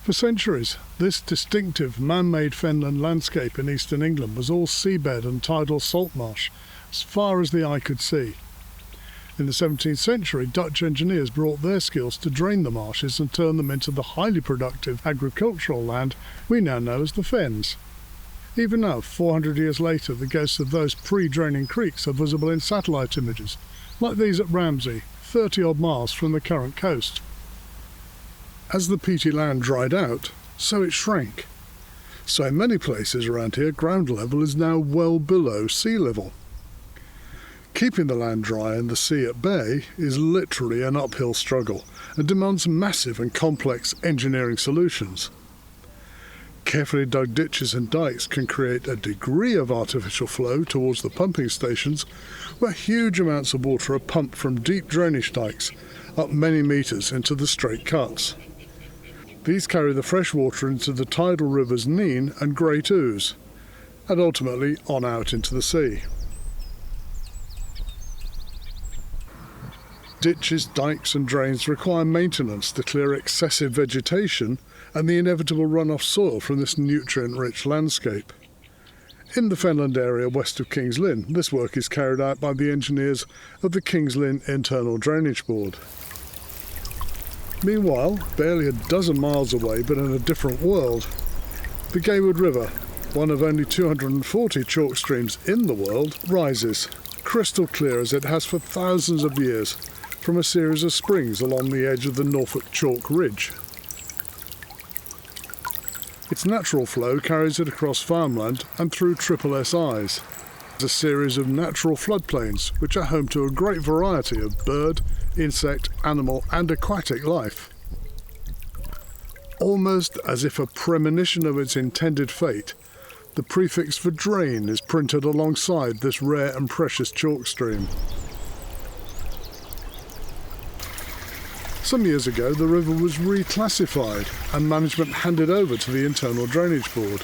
For centuries, this distinctive man-made fenland landscape in eastern England was all seabed and tidal salt marsh, as far as the eye could see. In the 17th century, Dutch engineers brought their skills to drain the marshes and turn them into the highly productive agricultural land we now know as the Fens. Even now, 400 years later, the ghosts of those pre-draining creeks are visible in satellite images, like these at Ramsey, 30-odd miles from the current coast. As the peaty land dried out, so it shrank. So in many places around here, ground level is now well below sea level. Keeping the land dry and the sea at bay is literally an uphill struggle and demands massive and complex engineering solutions. Carefully dug ditches and dikes can create a degree of artificial flow towards the pumping stations, where huge amounts of water are pumped from deep drainage dikes up many metres into the straight cuts. These carry the fresh water into the tidal rivers Nene and Great Ouse, and ultimately on out into the sea. Ditches, dikes and drains require maintenance to clear excessive vegetation and the inevitable runoff soil from this nutrient-rich landscape. In the fenland area west of King's Lynn, this work is carried out by the engineers of the King's Lynn Internal Drainage Board. Meanwhile, barely a dozen miles away but in a different world, the Gaywood River, one of only 240 chalk streams in the world, rises, crystal clear as it has for thousands of years, from a series of springs along the edge of the Norfolk Chalk Ridge. Its natural flow carries it across farmland and through Triple SIs, a series of natural floodplains which are home to a great variety of bird, insect, animal and aquatic life. Almost as if a premonition of its intended fate, the prefix for drain is printed alongside this rare and precious chalk stream. Some years ago, the river was reclassified and management handed over to the Internal Drainage Board.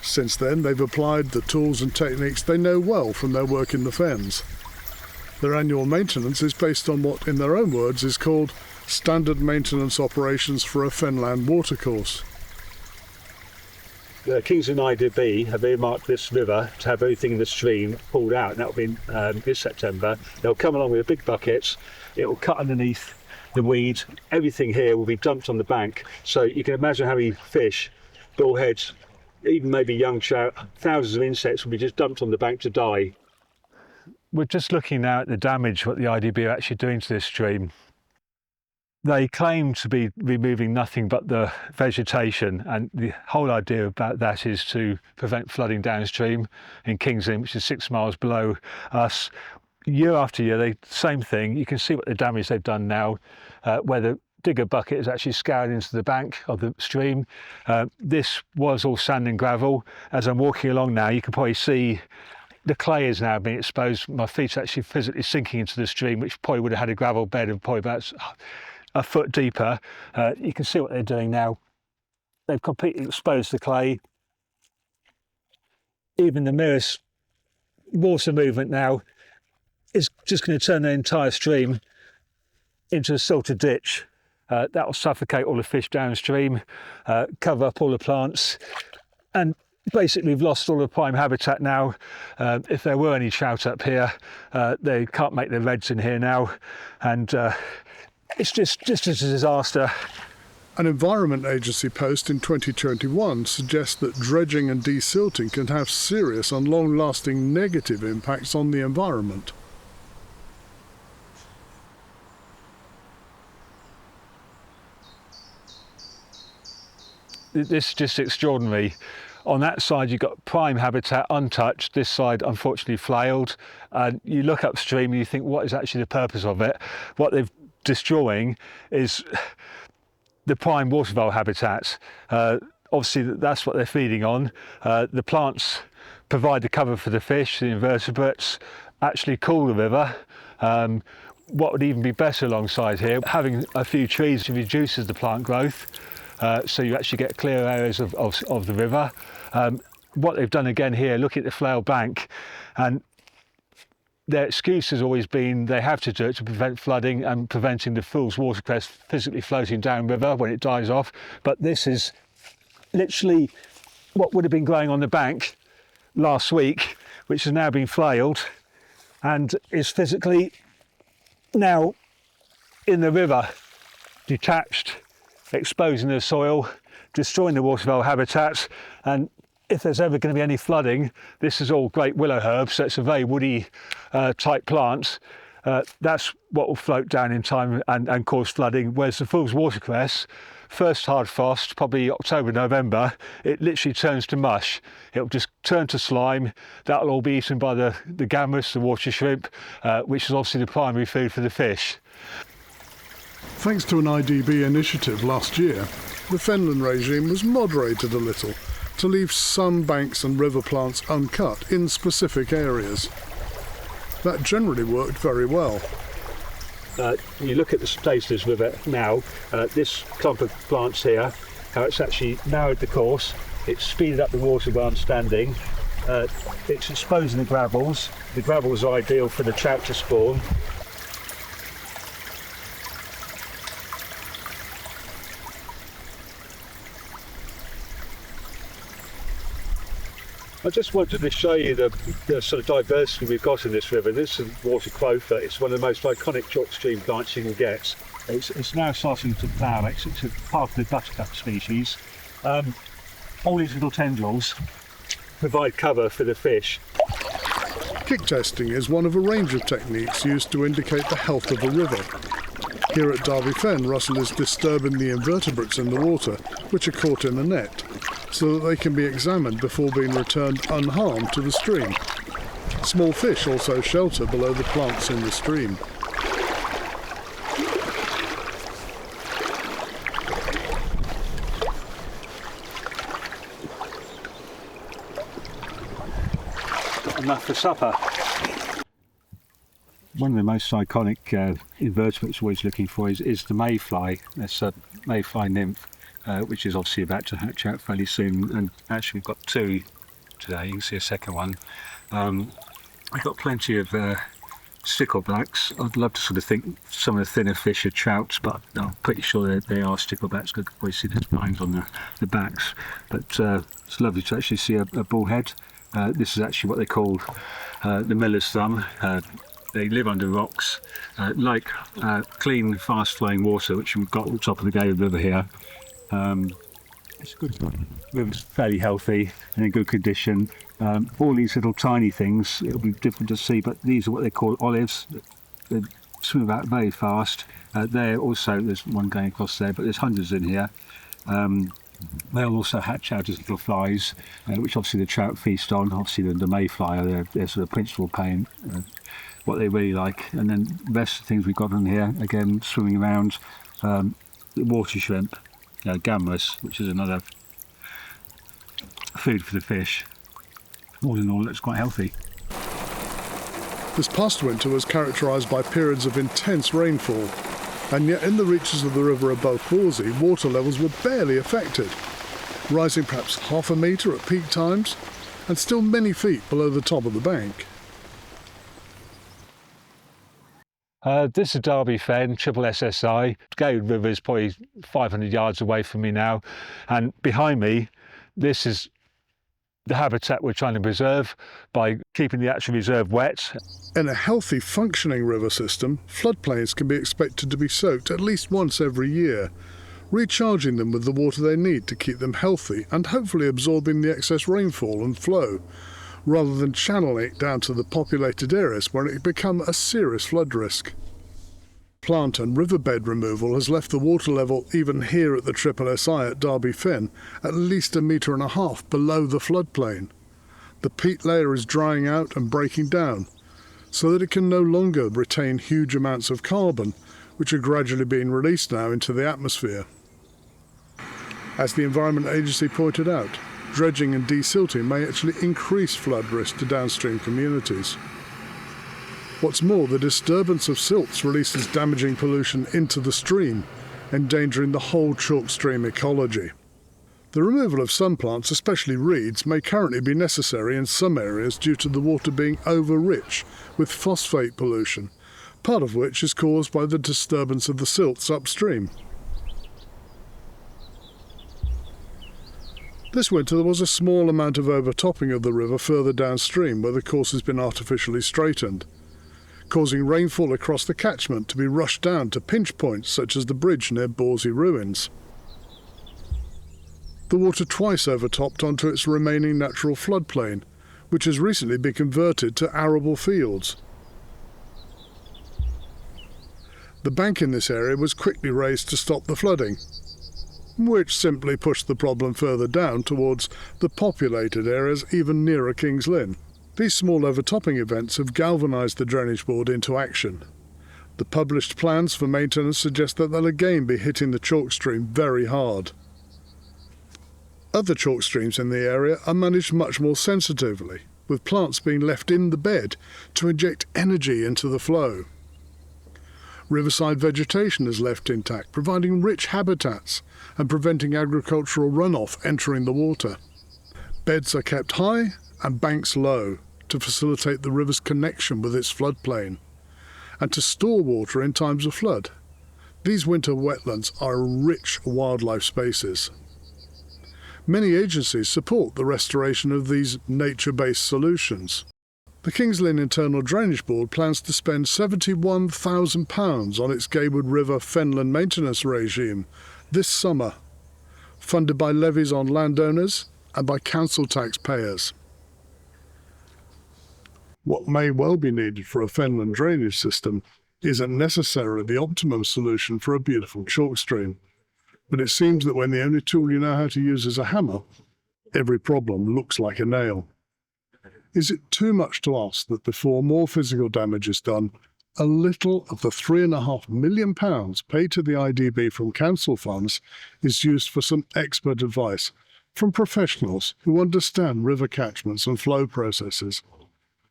Since then, they've applied the tools and techniques they know well from their work in the Fens. Their annual maintenance is based on what, in their own words, is called standard maintenance operations for a fenland watercourse. The King's Lynn IDB have earmarked this river to have everything in the stream pulled out, and that will be this September. They'll come along with big buckets, it will cut underneath the weeds, everything here will be dumped on the bank. So you can imagine how many fish, bullheads, even maybe young trout, thousands of insects will be just dumped on the bank to die. We're just looking now at the damage what the IDB are actually doing to this stream. They claim to be removing nothing but the vegetation, and the whole idea about that is to prevent flooding downstream in King's Lynn, which is 6 miles below us. Year after year, same thing. You can see what the damage they've done now, where the digger bucket is actually scoured into the bank of the stream. This was all sand and gravel. As I'm walking along now, you can probably see the clay is now being exposed. My feet are actually physically sinking into the stream, which probably would have had a gravel bed of probably about a foot deeper. You can see what they're doing now. They've completely exposed the clay. Even the merest water movement now is just going to turn the entire stream into a silted ditch. That will suffocate all the fish downstream, cover up all the plants, and basically we've lost all the prime habitat now. If there were any trout up here, they can't make their reds in here now, and it's just a disaster. An Environment Agency post in 2021 suggests that dredging and desilting can have serious and long-lasting negative impacts on the environment. This is just extraordinary. On that side you've got prime habitat untouched, this side unfortunately flailed, and you look upstream and you think, what is actually the purpose of it? What they're destroying is the prime water vole habitat. Obviously that's what they're feeding on. The plants provide the cover for the fish, the invertebrates, actually cool the river. What would even be better alongside here, having a few trees reduces the plant growth. So you actually get clear areas of the river. What they've done again here, look at the flail bank, and their excuse has always been they have to do it to prevent flooding and preventing the fool's watercress physically floating downriver when it dies off. But this is literally what would have been growing on the bank last week, which has now been flailed and is physically now in the river, detached, exposing the soil, destroying the waterfowl habitat. And if there's ever going to be any flooding, this is all great willow herb, so it's a very woody type plant. That's what will float down in time and cause flooding, whereas the fool's watercress, first hard frost, probably October, November, it literally turns to mush. It'll just turn to slime. That'll all be eaten by the gammas, the water shrimp, which is obviously the primary food for the fish. Thanks to an IDB initiative last year, the fenland regime was moderated a little to leave some banks and river plants uncut in specific areas. That generally worked very well. You look at the state of this river now, this clump of plants here, how it's actually narrowed the course, it's speeded up the water where I'm standing, it's exposing the gravels. The gravels are ideal for the trout to spawn. I just wanted to show you the sort of diversity we've got in this river. This is water clover. It's one of the most iconic chalk stream plants you can get. It's now starting to flower. It's a part of the buttercup species. All these little tendrils provide cover for the fish. Kick testing is one of a range of techniques used to indicate the health of a river. Here at Derby Fen, Russell is disturbing the invertebrates in the water, which are caught in a net, so that they can be examined before being returned unharmed to the stream. Small fish also shelter below the plants in the stream. Got enough for supper. One of the most iconic invertebrates we're always looking for is the mayfly. That's a mayfly nymph, which is obviously about to hatch out fairly soon. And actually, we've got two today. You can see a second one. I've got plenty of sticklebacks. I'd love to sort of think some of the thinner fish are trouts, but I'm pretty sure they are sticklebacks. You can probably see the spines on the backs. But it's lovely to actually see a bullhead. This is actually what they call the miller's thumb. They live under rocks, like clean, fast-flowing water, which we've got at the top of the Gaywood River here. It's a good river's fairly healthy and in good condition. All these little tiny things, it'll be different to see, but these are what they call olives. They swim about very fast. There also, there's one going across there, but there's hundreds in here. They'll also hatch out as little flies, which obviously the trout feast on. Obviously the mayfly are their sort of principal pain. What they really like, and then the rest of the things we've got on here, again swimming around, the water shrimp, gammas, which is another food for the fish. All in all, it looks quite healthy. This past winter was characterised by periods of intense rainfall, and yet in the reaches of the river above Borsey, water levels were barely affected, rising perhaps half a metre at peak times, and still many feet below the top of the bank. This is Derby Fen, triple SSI. Gaywood River is probably 500 yards away from me now, and behind me, this is the habitat we're trying to preserve by keeping the actual reserve wet. In a healthy, functioning river system, floodplains can be expected to be soaked at least once every year, recharging them with the water they need to keep them healthy and hopefully absorbing the excess rainfall and flow, rather than channeling it down to the populated areas where it can become a serious flood risk. Plant and riverbed removal has left the water level, even here at the Triple SI at Derby Fen, at least 1.5 metres below the floodplain. The peat layer is drying out and breaking down, so that it can no longer retain huge amounts of carbon, which are gradually being released now into the atmosphere. As the Environment Agency pointed out, dredging and desilting may actually increase flood risk to downstream communities. What's more, the disturbance of silts releases damaging pollution into the stream, endangering the whole chalk stream ecology. The removal of some plants, especially reeds, may currently be necessary in some areas due to the water being over-rich with phosphate pollution, part of which is caused by the disturbance of the silts upstream. This winter there was a small amount of overtopping of the river further downstream where the course has been artificially straightened, causing rainfall across the catchment to be rushed down to pinch points such as the bridge near Borsey Ruins. The water twice overtopped onto its remaining natural floodplain, which has recently been converted to arable fields. The bank in this area was quickly raised to stop the flooding, which simply pushed the problem further down towards the populated areas even nearer King's Lynn. These small overtopping events have galvanised the Drainage Board into action. The published plans for maintenance suggest that they'll again be hitting the chalk stream very hard. Other chalk streams in the area are managed much more sensitively, with plants being left in the bed to inject energy into the flow. Riverside vegetation is left intact, providing rich habitats and preventing agricultural runoff entering the water. Beds are kept high and banks low to facilitate the river's connection with its floodplain and to store water in times of flood. These winter wetlands are rich wildlife spaces. Many agencies support the restoration of these nature-based solutions. The King's Lynn Internal Drainage Board plans to spend £71,000 on its Gaywood River fenland maintenance regime this summer, funded by levies on landowners and by council taxpayers. What may well be needed for a fenland drainage system isn't necessarily the optimum solution for a beautiful chalk stream. But it seems that when the only tool you know how to use is a hammer, every problem looks like a nail. Is it too much to ask that before more physical damage is done, a little of the £3.5 million paid to the IDB from council funds is used for some expert advice from professionals who understand river catchments and flow processes?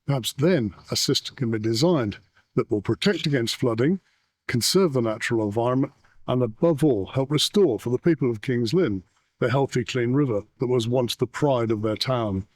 Perhaps then a system can be designed that will protect against flooding, conserve the natural environment, and above all help restore for the people of King's Lynn the healthy, clean river that was once the pride of their town.